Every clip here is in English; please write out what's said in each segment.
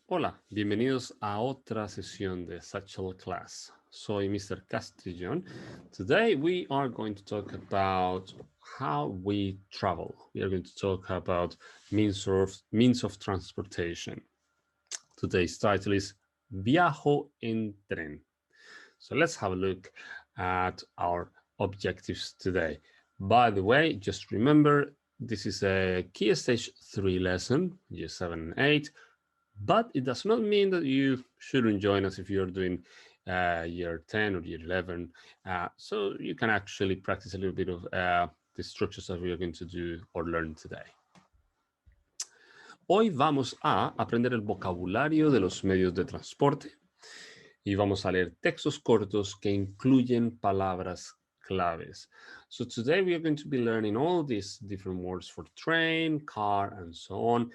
Hola, bienvenidos a otra sesión de Satchel Class. Soy Mr. Castrillon. Today we are going to talk about how we travel. We are going to talk about means of transportation. Today's title is Viajo en tren. So let's have a look at our objectives today. By the way, just remember, this is a Key Stage 3 lesson, year 7 and 8, but it does not mean that you shouldn't join us if you're doing year 10 or year 11. So you can actually practice a little bit of the structures that we are going to do or learn today. Hoy vamos a aprender el vocabulario de los medios de transporte y vamos a leer textos cortos que incluyen palabras claves. So today we are going to be learning all these different words for train, car, and so on,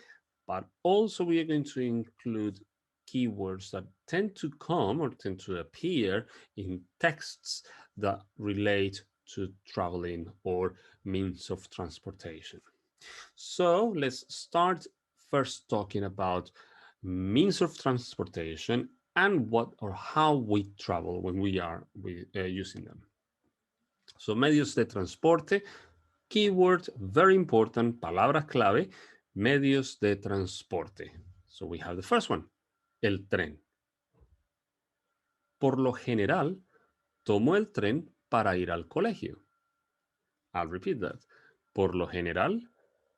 but also we are going to include keywords that tend to come or tend to appear in texts that relate to traveling or means of transportation. So let's start first talking about means of transportation and what or how we travel when we are using them. So medios de transporte, keyword, very important, palabra clave, medios de transporte. So we have the first one, el tren. Por lo general, tomo el tren para ir al colegio. I'll repeat that. Por lo general,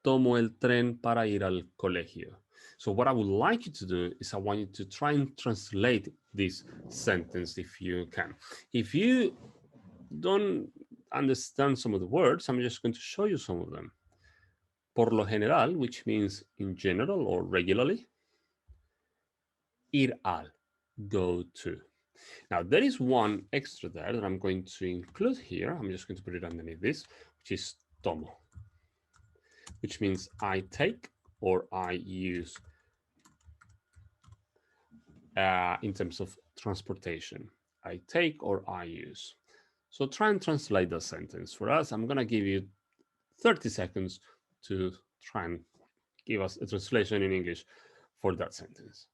tomo el tren para ir al colegio. So what I would like you to do is I want you to try and translate this sentence if you can. If you don't understand some of the words, I'm just going to show you some of them. Por lo general, which means in general or regularly. Ir al, go to. Now, there is one extra there that I'm going to include here. I'm just going to put it underneath this, which is tomo, which means I take or I use in terms of transportation. I take or I use. So try and translate the sentence for us. I'm going to give you 30 seconds to try and give us a translation in English for that sentence.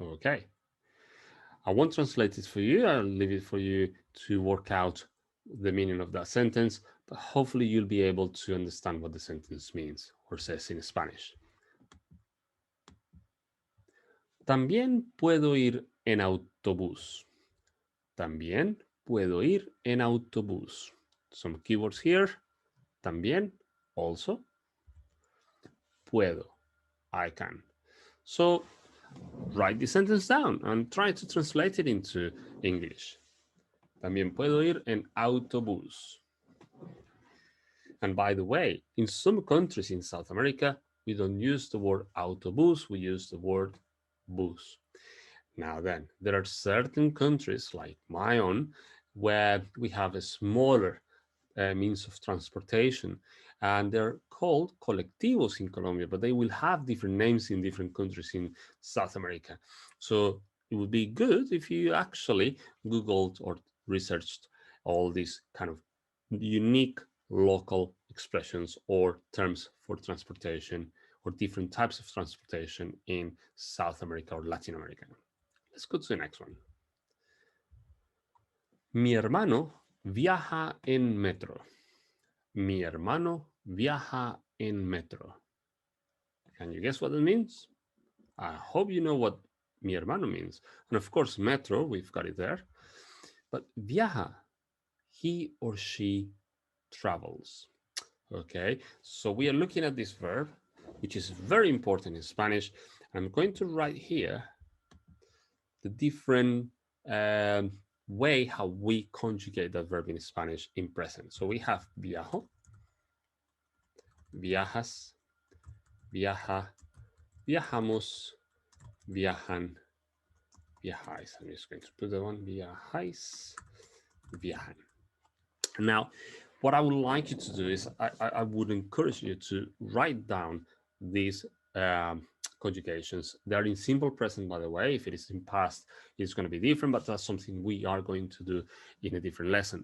Okay. I won't translate it for you. I'll leave it for you to work out the meaning of that sentence, but hopefully you'll be able to understand what the sentence means or says in Spanish. También puedo ir en autobús. También puedo ir en autobús. Some keywords here. También, also. Puedo, I can. So write the sentence down and try to translate it into English. También puedo ir en autobús. And by the way, in some countries in South America, we don't use the word autobús, we use the word bus. Now then, there are certain countries like my own where we have a smaller means of transportation, and they're called colectivos in Colombia, but they will have different names in different countries in South America. So it would be good if you actually Googled or researched all these kind of unique local expressions or terms for transportation or different types of transportation in South America or Latin America. Let's go to the next one. Mi hermano viaja en metro. Mi hermano viaja en metro. Can you guess what that means? I hope you know what mi hermano means. And of course, metro, we've got it there. But viaja, he or she travels. Okay, so we are looking at this verb, which is very important in Spanish. I'm going to write here the different way how we conjugate that verb in Spanish in present. So we have viajo, viajas, viaja, viajamos, viajan, viajáis. I'm just going to put that one, viajáis, viajan. Now, what I would like you to do is I would encourage you to write down these conjugations. They're in simple present, by the way. If it is in past, it's going to be different, but that's something we are going to do in a different lesson.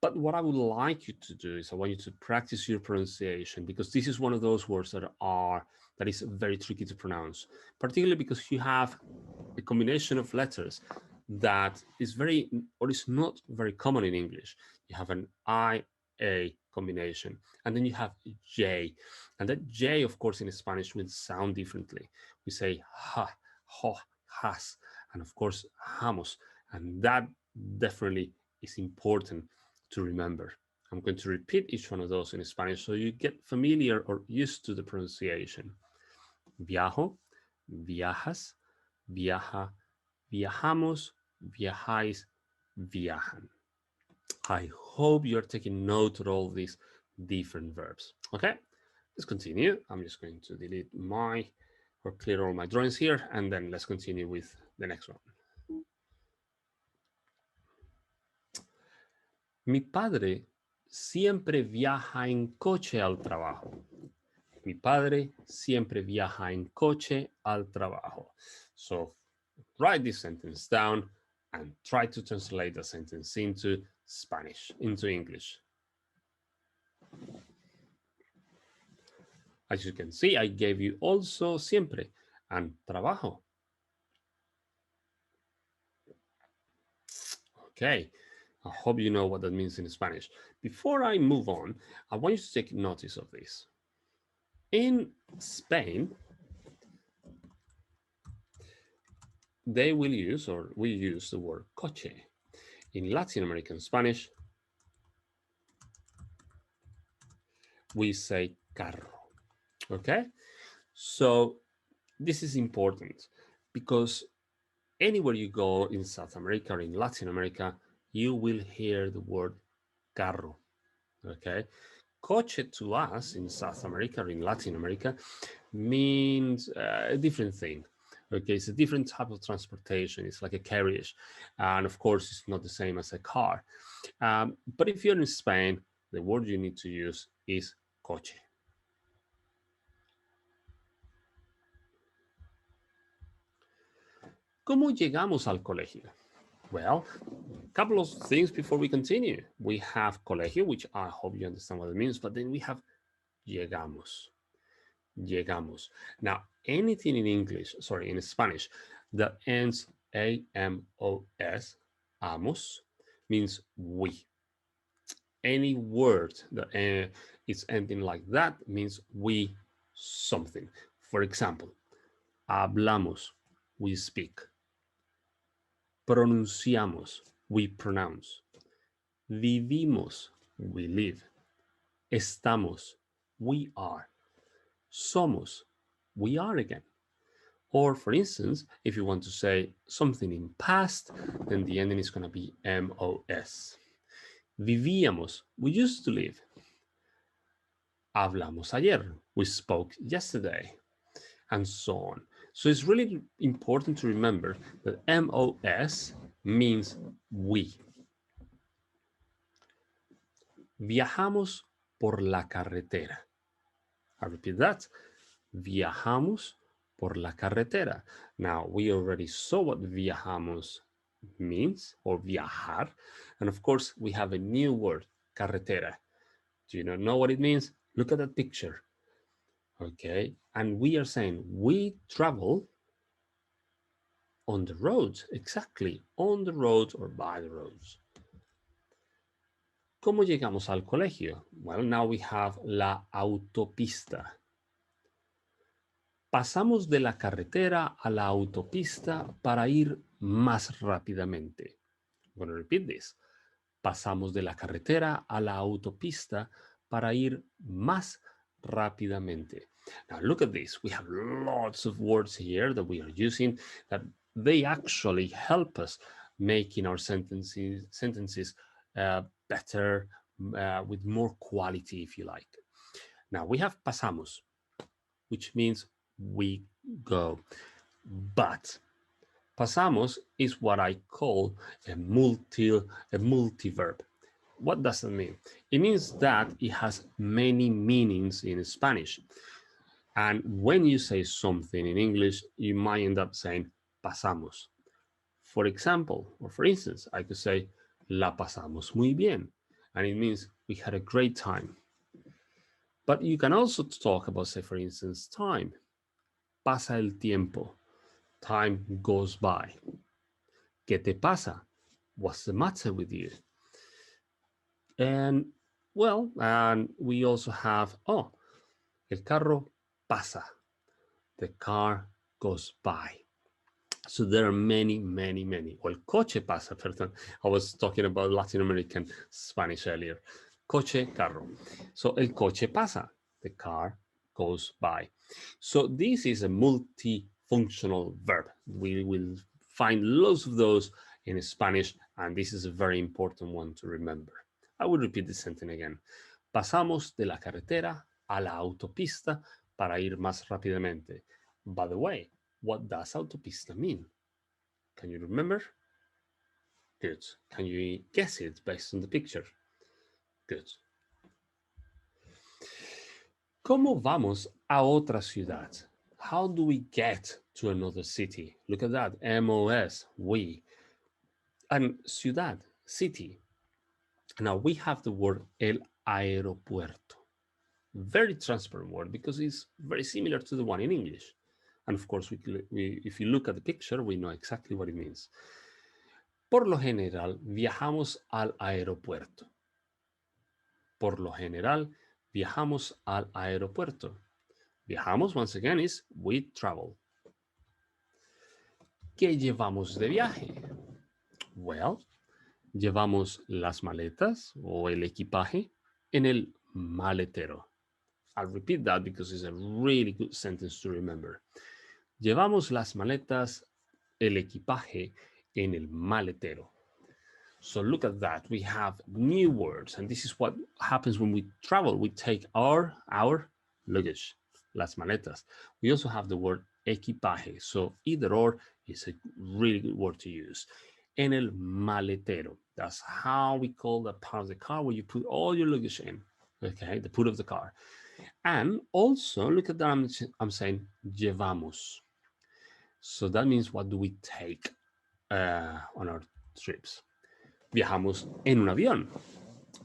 But what I would like you to do is I want you to practice your pronunciation, because this is one of those words that is very tricky to pronounce, particularly because you have a combination of letters that is very, or is not very common in English. You have an I-A combination, and then you have J. And that J, of course, in Spanish will sound differently. We say ha, ho, has, and of course, hamos. And that definitely is important to remember. I'm going to repeat each one of those in Spanish so you get familiar or used to the pronunciation. Viajo, viajas, viaja, viajamos, viajáis, viajan. I hope you're taking note of all these different verbs. Okay, let's continue. I'm just going to delete or clear all my drawings here, and then let's continue with the next one. Mi padre siempre viaja en coche al trabajo. Mi padre siempre viaja en coche al trabajo. So write this sentence down and try to translate the sentence into Spanish, into English. As you can see, I gave you also siempre and trabajo. Okay, I hope you know what that means in Spanish. Before I move on, I want you to take notice of this. In Spain, they will use, or we use, the word coche. In Latin American Spanish, we say carro. Okay, so this is important because anywhere you go in South America or in Latin America, you will hear the word carro. Okay, coche to us in South America or in Latin America means a different thing. Okay, it's a different type of transportation. It's like a carriage, and of course, it's not the same as a car. But if you're in Spain, the word you need to use is coche. ¿Cómo llegamos al colegio? Well, a couple of things before we continue. We have colegio, which I hope you understand what it means, but then we have llegamos. Llegamos. Now, anything in English, sorry, in Spanish, that ends A-M-O-S, amos, means we. Any word that is ending like that means we something. For example, hablamos, we speak. Pronunciamos, we pronounce. Vivimos, we live. Estamos, we are. Somos, we are again. Or for instance, if you want to say something in past, then the ending is going to be MOS. Vivíamos, we used to live. Hablamos ayer, we spoke yesterday, and so on. So it's really important to remember that MOS means we. Viajamos por la carretera. I repeat that. Viajamos por la carretera. Now, we already saw what viajamos means, or viajar. And of course, we have a new word, carretera. Do you not know what it means? Look at that picture. Okay, and we are saying we travel on the roads, exactly, on the roads or by the roads. ¿Cómo llegamos al colegio? Well, now we have la autopista. Pasamos de la carretera a la autopista para ir más rápidamente. I'm going to repeat this. Pasamos de la carretera a la autopista para ir más rápidamente. Now look at this. We have lots of words here that we are using that they actually help us making our sentences better, with more quality, if you like. Now we have pasamos, which means we go. But pasamos is what I call a multiverb. What does that mean? It means that it has many meanings in Spanish. And when you say something in English, you might end up saying pasamos. For example, or for instance, I could say la pasamos muy bien, and it means we had a great time. But you can also talk about, say, for instance, time. Pasa el tiempo. Time goes by. ¿Qué te pasa? What's the matter with you? And well, and we also have, oh, el carro pasa. The car goes by. So there are many, many, many. O el coche pasa, perdón. I was talking about Latin American Spanish earlier. Coche, carro. So el coche pasa. The car goes by. So this is a multifunctional verb. We will find lots of those in Spanish, and this is a very important one to remember. I will repeat the sentence again. Pasamos de la carretera a la autopista para ir más rápidamente. By the way, what does autopista mean? Can you remember? Good. Can you guess it based on the picture? Good. ¿Cómo vamos a otra ciudad? How do we get to another city? Look at that. MOS, we. And ciudad, city. Now we have the word el aeropuerto. Very transparent word because it's very similar to the one in English. And of course, if you look at the picture, we know exactly what it means. Por lo general, viajamos al aeropuerto. Por lo general, viajamos al aeropuerto. Viajamos, once again, is we travel. ¿Qué llevamos de viaje? Well, llevamos las maletas o el equipaje en el maletero. I'll repeat that because it's a really good sentence to remember. Llevamos las maletas, el equipaje en el maletero. So look at that. We have new words, and this is what happens when we travel. We take our luggage, las maletas. We also have the word equipaje. So either or is a really good word to use. En el maletero. That's how we call the part of the car where you put all your luggage in. Okay, the hood of the car. And also, look at that, I'm saying llevamos. So that means what do we take on our trips? Viajamos en un avión.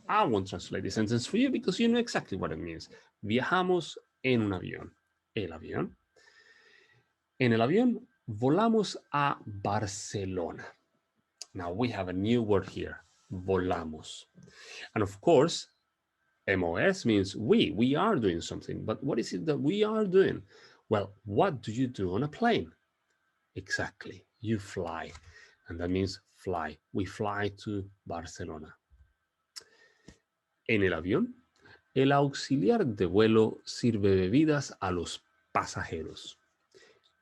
I won't translate the sentence for you because you know exactly what it means. Viajamos en un avión. El avión. En el avión volamos a Barcelona. Now we have a new word here, volamos. And of course, MOS means we are doing something. But what is it that we are doing? Well, what do you do on a plane? Exactly, you fly. And that means fly. We fly to Barcelona. En el avión, el auxiliar de vuelo sirve bebidas a los pasajeros.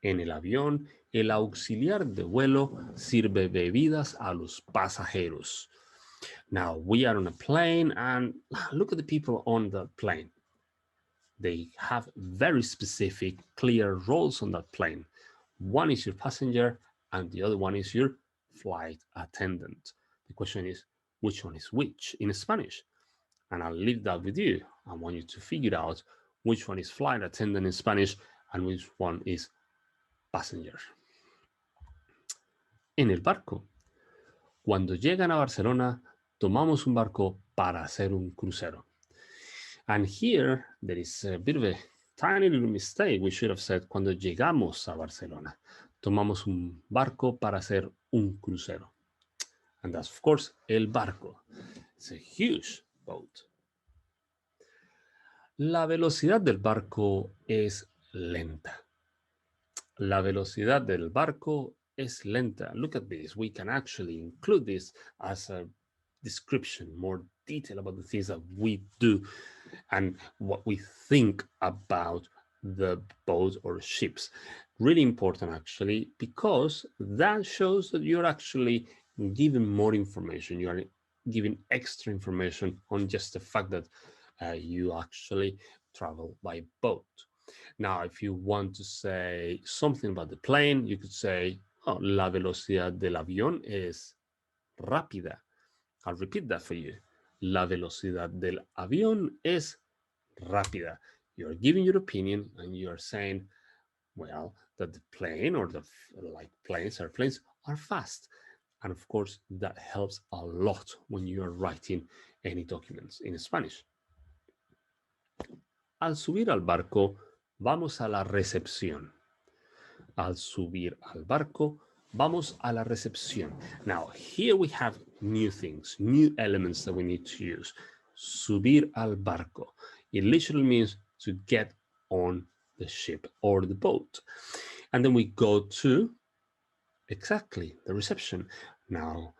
En el avión, el auxiliar de vuelo sirve bebidas a los pasajeros. Now, we are on a plane and look at the people on the plane. They have very specific, clear roles on that plane. One is your passenger and the other one is your flight attendant. The question is, which one is which in Spanish? And I'll leave that with you. I want you to figure out which one is flight attendant in Spanish and which one is passenger. En el barco. Cuando llegan a Barcelona, tomamos un barco para hacer un crucero. And here there is a bit of a tiny little mistake. We should have said cuando llegamos a Barcelona. Tomamos un barco para hacer un crucero. And that's, of course, el barco. It's a huge boat. La velocidad del barco es lenta. La velocidad del barco es lenta. Look at this. We can actually include this as a description, more detail about the things that we do and what we think about the boat or ships. Really important, actually, because that shows that you're actually giving more information. You are giving extra information on just the fact that you actually travel by boat. Now, if you want to say something about the plane, you could say, oh, la velocidad del avión es rápida. I'll repeat that for you. La velocidad del avión es rápida. You're giving your opinion and you're saying, well, that the plane or the like planes, airplanes are fast. And of course, that helps a lot when you are writing any documents in Spanish. Al subir al barco, vamos a la recepción. Al subir al barco, vamos a la recepción. Now, here we have new things, new elements that we need to use. Subir al barco. It literally means to get on the ship or the boat. And then we go to exactly the reception. Now,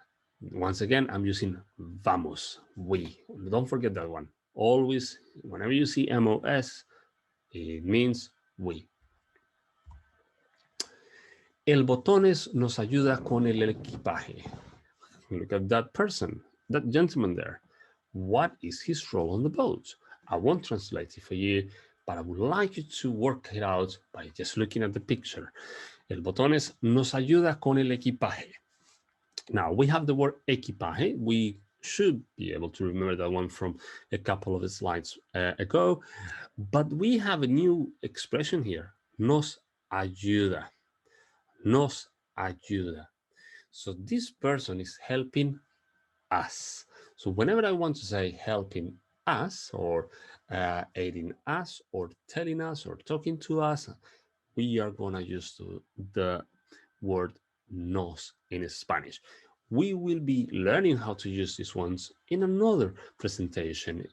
once again, I'm using vamos, we. Don't forget that one. Always, whenever you see MOS, it means we. El botones nos ayuda con el equipaje. Look at that person, that gentleman there. What is his role on the boat? I won't translate it for you, but I would like you to work it out by just looking at the picture. El botones nos ayuda con el equipaje. Now, we have the word equipaje. We should be able to remember that one from a couple of slides ago, but we have a new expression here, nos ayuda. Nos ayuda. So this person is helping us. So whenever I want to say helping us or aiding us or telling us or talking to us, we are going to use the word nos in Spanish. We will be learning how to use these ones in another presentation,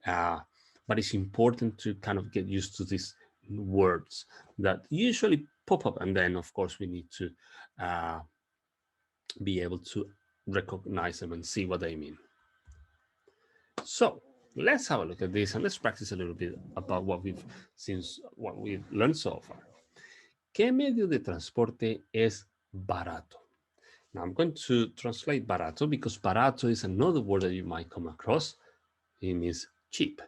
but it's important to kind of get used to these words that usually pop up, and then of course we need to be able to recognize them and see what they mean. So let's have a look at this and let's practice a little bit about what we've learned so far. ¿Qué medio de transporte es barato? Now I'm going to translate barato because barato is another word that you might come across. It means cheap.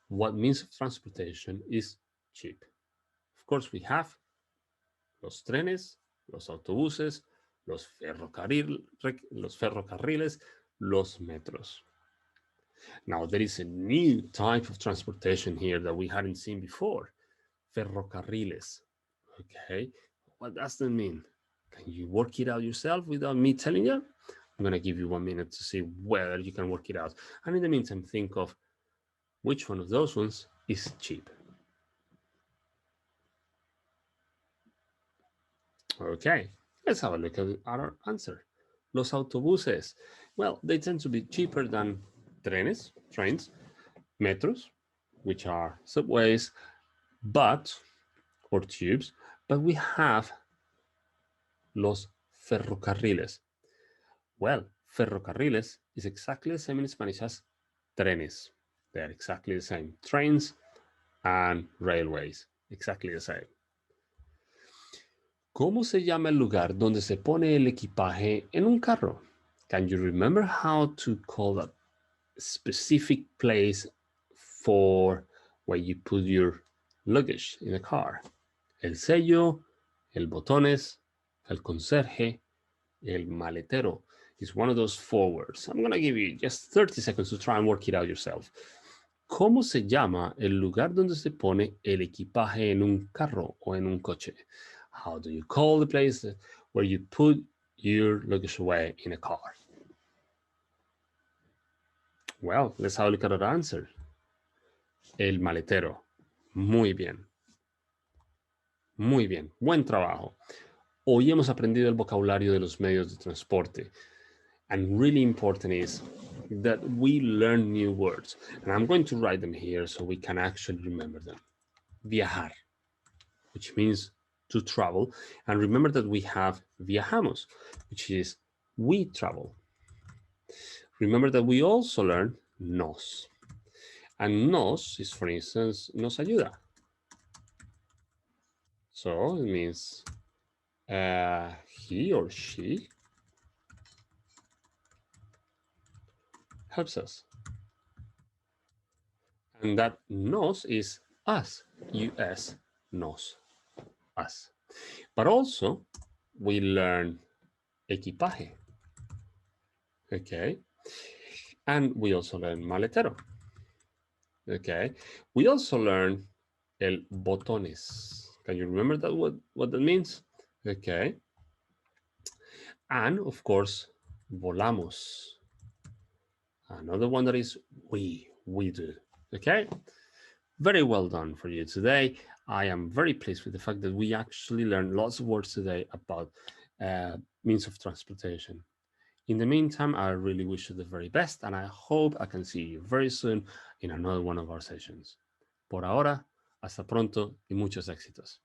What means of transportation is cheap. Of course, we have los trenes, los autobuses, los ferrocarriles, los metros. Now, there is a new type of transportation here that we hadn't seen before, ferrocarriles. Okay, what does that mean? Can you work it out yourself without me telling you? I'm going to give you 1 minute to see whether you can work it out. And in the meantime, think of which one of those ones is cheap. Okay, let's have a look at our answer. Los autobuses. Well, they tend to be cheaper than trains, metros, which are subways, or tubes, but we have los ferrocarriles. Well, ferrocarriles is exactly the same in Spanish as trenes. They are exactly the same. Trains and railways, exactly the same. ¿Cómo se llama el lugar donde se pone el equipaje en un carro? Can you remember how to call that specific place for where you put your luggage in a car? El sello, el botones, el conserje, el maletero is one of those 4 words. I'm going to give you just 30 seconds to try and work it out yourself. ¿Cómo se llama el lugar donde se pone el equipaje en un carro o en un coche? How do you call the place where you put your luggage away in a car? Well, let's have a look at our answer. El maletero. Muy bien. Muy bien. Buen trabajo. Hoy hemos aprendido el vocabulario de los medios de transporte. And really important is that we learn new words. And I'm going to write them here so we can actually remember them. Viajar, which means to travel. And remember that we have viajamos, which is we travel. Remember that we also learn nos. And nos is, for instance, nos ayuda. So it means he or she helps us. And that nos is us, us, nos, us. But also, we learn equipaje, okay? And we also learn maletero. Okay. We also learned el botones. Can you remember that what that means? Okay. And of course, volamos. Another one that is we do. Okay. Very well done for you today. I am very pleased with the fact that we actually learned lots of words today about means of transportation. In the meantime, I really wish you the very best and I hope I can see you very soon in another one of our sessions. Por ahora, hasta pronto y muchos éxitos.